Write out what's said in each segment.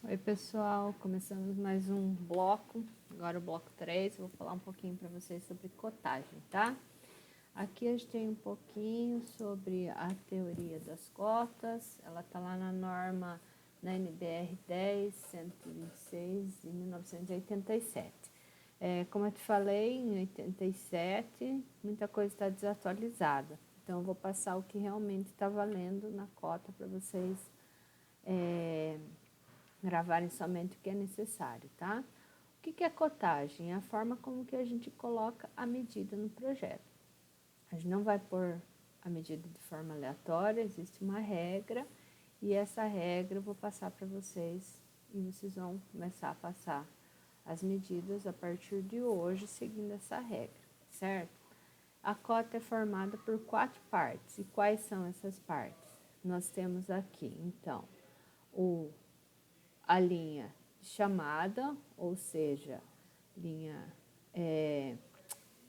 Oi pessoal, começamos mais um bloco, agora o bloco 3, eu vou falar um pouquinho para vocês sobre cotagem, tá? Aqui a gente tem um pouquinho sobre a teoria das cotas, ela tá lá na norma, na NBR 10.126 de 1987. Como eu te falei, em 87, muita coisa está desatualizada, então eu vou passar o que realmente está valendo na cota para vocês gravarem somente o que é necessário, tá? O que é cotagem? É a forma como que a gente coloca a medida no projeto. A gente não vai pôr a medida de forma aleatória, existe uma regra e essa regra eu vou passar para vocês e vocês vão começar a passar as medidas a partir de hoje seguindo essa regra, certo? A cota é formada por 4 partes. E quais são essas partes? Nós temos aqui, então, a linha de chamada, ou seja, linha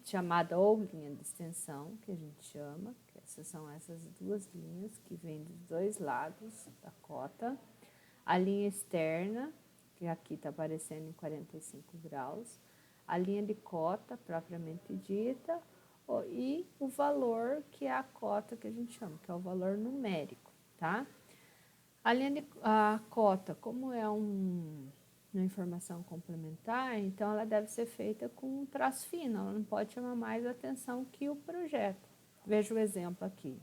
chamada ou linha de extensão, que a gente chama, que são essas duas linhas que vêm dos dois lados da cota. A linha externa, que aqui está aparecendo em 45 graus. A linha de cota, propriamente dita, e o valor, que é a cota que a gente chama, que é o valor numérico, tá? A cota, como é uma informação complementar, então ela deve ser feita com um traço fino, ela não pode chamar mais atenção que o projeto. Veja o exemplo aqui.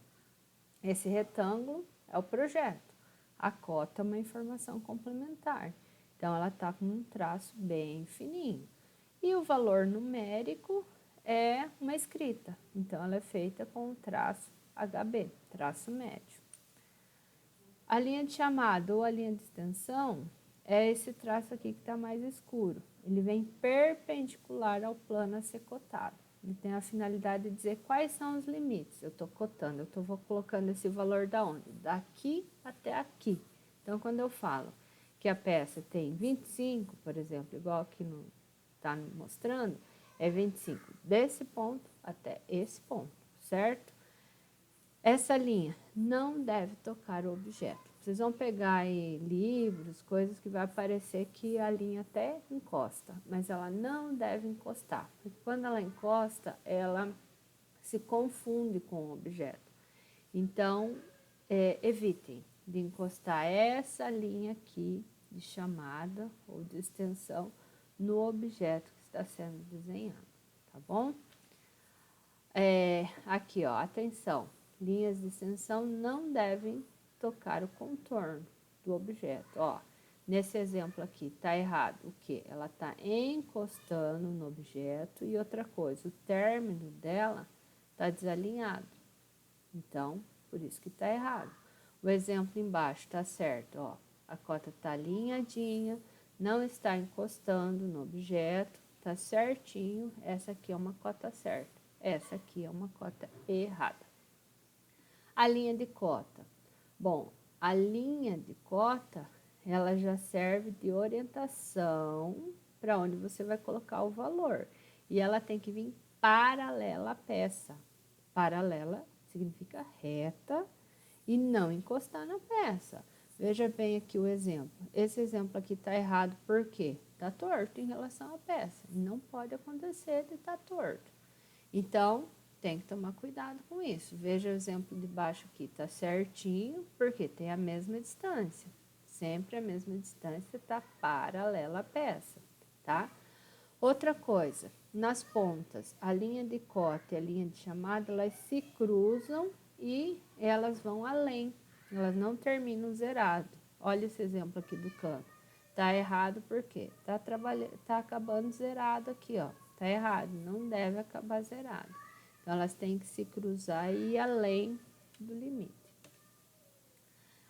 Esse retângulo é o projeto. A cota é uma informação complementar. Então, ela está com um traço bem fininho. E o valor numérico é uma escrita. Então, ela é feita com o traço HB, traço médio. A linha de chamada ou a linha de extensão é esse traço aqui que está mais escuro. Ele vem perpendicular ao plano a ser cotado. Ele tem a finalidade de dizer quais são os limites. Eu estou cotando, eu estou colocando esse valor da onde? Daqui até aqui. Então, quando eu falo que a peça tem 25, por exemplo, igual aqui está mostrando, é 25 desse ponto até esse ponto, certo? Essa linha não deve tocar o objeto. Vocês vão pegar aí livros, coisas que vai aparecer que a linha até encosta, mas ela não deve encostar. Porque quando ela encosta, ela se confunde com o objeto. Então, evitem de encostar essa linha aqui de chamada ou de extensão no objeto que está sendo desenhado, tá bom? Aqui, ó, atenção, linhas de extensão não devem tocar o contorno do objeto, ó. Nesse exemplo aqui, tá errado o quê? Ela tá encostando no objeto e outra coisa, o término dela tá desalinhado. Então, por isso que tá errado. O exemplo embaixo tá certo, ó. A cota tá alinhadinha, não está encostando no objeto, tá certinho. Essa aqui é uma cota certa. Essa aqui é uma cota errada. A linha de cota. Bom, a linha de cota, ela já serve de orientação para onde você vai colocar o valor. E ela tem que vir paralela à peça. Paralela significa reta e não encostar na peça. Veja bem aqui o exemplo. Esse exemplo aqui está errado por quê? Está torto em relação à peça. Não pode acontecer de estar torto. Então, tem que tomar cuidado com isso. Veja o exemplo de baixo aqui, tá certinho, porque tem a mesma distância. Sempre a mesma distância está paralela à peça, tá? Outra coisa, nas pontas, a linha de cota e a linha de chamada, elas se cruzam e elas vão além. Elas não terminam zerado. Olha esse exemplo aqui do canto. Tá errado por quê? Tá acabando zerado aqui, ó. Tá errado, não deve acabar zerado. Então, elas têm que se cruzar e ir além do limite.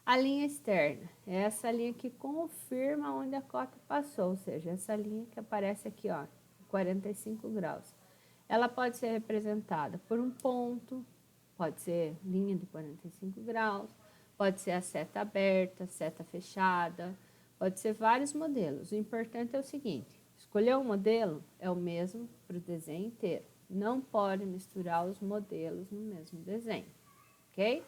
A linha externa é essa linha que confirma onde a cota passou, ou seja, essa linha que aparece aqui, ó, 45 graus. Ela pode ser representada por um ponto, pode ser linha de 45 graus, pode ser a seta aberta, seta fechada, pode ser vários modelos. O importante é o seguinte, escolher um modelo é o mesmo para o desenho inteiro. Não pode misturar os modelos no mesmo desenho, ok?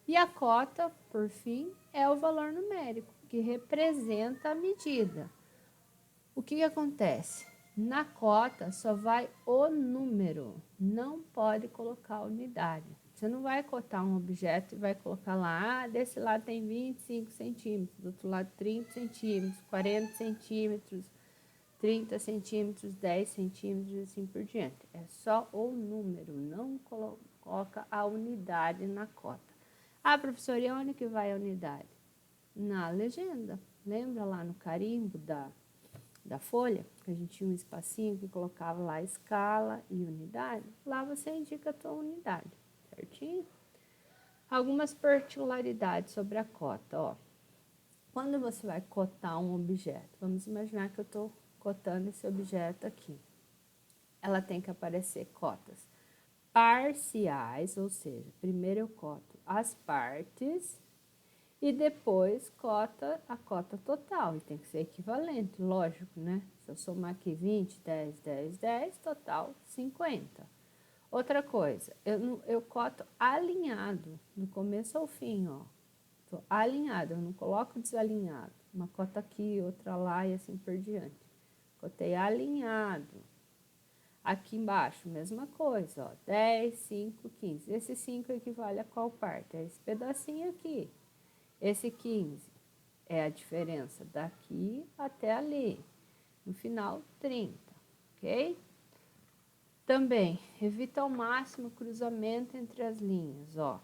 E a cota, por fim, é o valor numérico. que representa a medida. O que acontece? Na cota só vai o número, não pode colocar unidade. Você não vai cotar um objeto e vai colocar lá, desse lado tem 25 centímetros, do outro lado 30 centímetros, 40 centímetros, 30 centímetros, 10 centímetros e assim por diante. É só o número, não coloca a unidade na cota. Ah, professora, e onde que vai a unidade? Na legenda. Lembra lá no carimbo da folha, que a gente tinha um espacinho que colocava lá escala e unidade? Lá você indica a tua unidade, certinho? Algumas particularidades sobre a cota, ó. Quando você vai cotar um objeto, vamos imaginar que eu estou cotando esse objeto aqui. Ela tem que aparecer cotas parciais, ou seja, primeiro eu coto as partes e depois cota a cota total. E tem que ser equivalente, lógico, né? Se eu somar aqui 20, 10, 10, 10, total 50. Outra coisa, eu coto alinhado, do começo ao fim, ó. Tô alinhado, eu não coloco desalinhado. Uma cota aqui, outra lá e assim por diante. Cotei alinhado. Aqui embaixo, mesma coisa, ó. 10, 5, 15. Esse 5 equivale a qual parte? É esse pedacinho aqui. Esse 15 é a diferença daqui até ali. No final, 30, ok? Também, evita ao máximo o cruzamento entre as linhas, ó.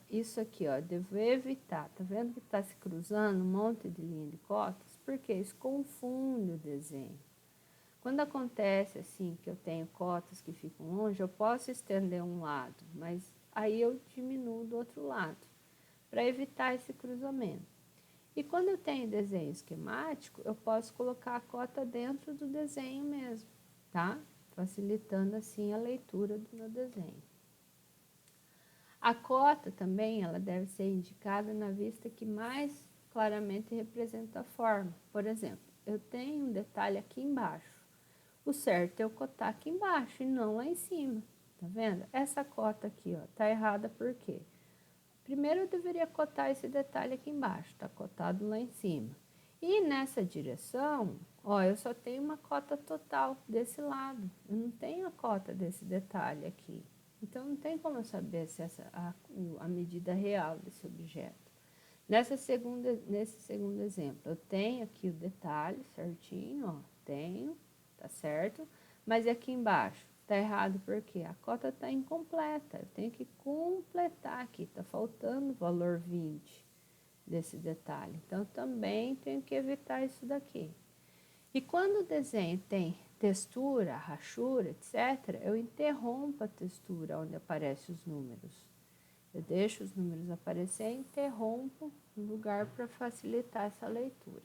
Isso aqui, ó, devo evitar. Tá vendo que tá se cruzando um monte de linha de cotas? Porque isso confunde o desenho. Quando acontece assim, que eu tenho cotas que ficam longe, eu posso estender um lado, mas aí eu diminuo do outro lado, para evitar esse cruzamento. E quando eu tenho desenho esquemático, eu posso colocar a cota dentro do desenho mesmo, tá? Facilitando assim a leitura do meu desenho. A cota também, ela deve ser indicada na vista que mais claramente representa a forma. Por exemplo, eu tenho um detalhe aqui embaixo. O certo é eu cotar aqui embaixo e não lá em cima, tá vendo? Essa cota aqui, ó, tá errada por quê? Primeiro eu deveria cotar esse detalhe aqui embaixo, tá cotado lá em cima. E nessa direção, ó, eu só tenho uma cota total desse lado. Eu não tenho a cota desse detalhe aqui. Então, não tem como eu saber se essa a medida real desse objeto. Nesse segundo exemplo, eu tenho aqui o detalhe certinho, ó, tenho, tá certo? Mas aqui embaixo, tá errado porque a cota está incompleta. Eu tenho que completar aqui, tá faltando o valor 20 desse detalhe. Então, também tenho que evitar isso daqui. E quando o desenho tem textura, rachura, etc., eu interrompo a textura onde aparecem os números. Eu deixo os números aparecer e interrompo o lugar para facilitar essa leitura.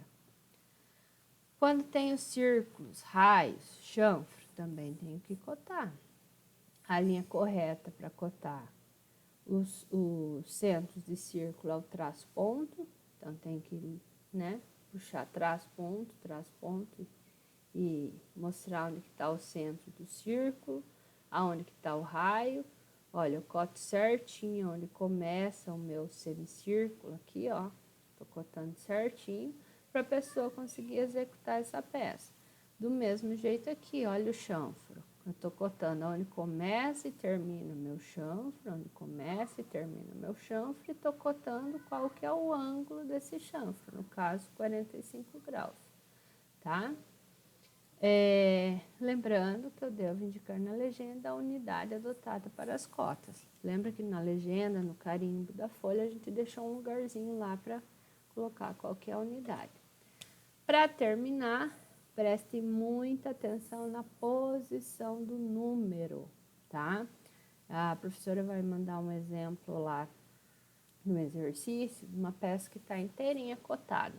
Quando tem os círculos, raios, chanfro, também tenho que cotar. A linha correta para cotar os centros de círculo é o traço ponto, então tem que, né, puxar traço ponto e mostrar onde está o centro do círculo, aonde que está o raio. Olha, eu coto certinho onde começa o meu semicírculo aqui, ó. Tô cotando certinho para a pessoa conseguir executar essa peça. Do mesmo jeito aqui, olha o chanfro. Eu tô cotando onde começa e termina o meu chanfro, onde começa e termina o meu chanfro, e tô cotando qual que é o ângulo desse chanfro, no caso 45 graus, tá? Lembrando que eu devo indicar na legenda a unidade adotada para as cotas. Lembra que na legenda, no carimbo da folha, a gente deixou um lugarzinho lá para colocar qual que é a unidade. Para terminar, preste muita atenção na posição do número, tá? A professora vai mandar um exemplo lá no exercício de uma peça que está inteirinha cotada.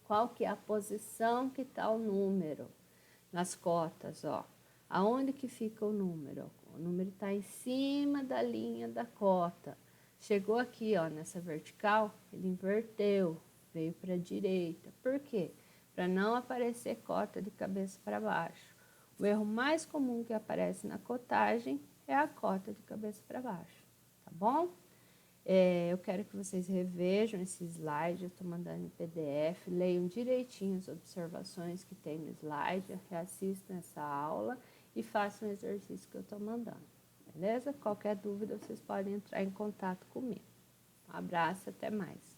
Qual que é a posição que está o número? Nas cotas, ó. Aonde que fica o número? O número está em cima da linha da cota. Chegou aqui, ó, nessa vertical, ele inverteu, veio para a direita. Por quê? Para não aparecer cota de cabeça para baixo. O erro mais comum que aparece na cotagem é a cota de cabeça para baixo, tá bom? Eu quero que vocês revejam esse slide, eu estou mandando em PDF, leiam direitinho as observações que tem no slide, reassistam essa aula e façam o exercício que eu estou mandando, beleza? Qualquer dúvida, vocês podem entrar em contato comigo. Um abraço, até mais.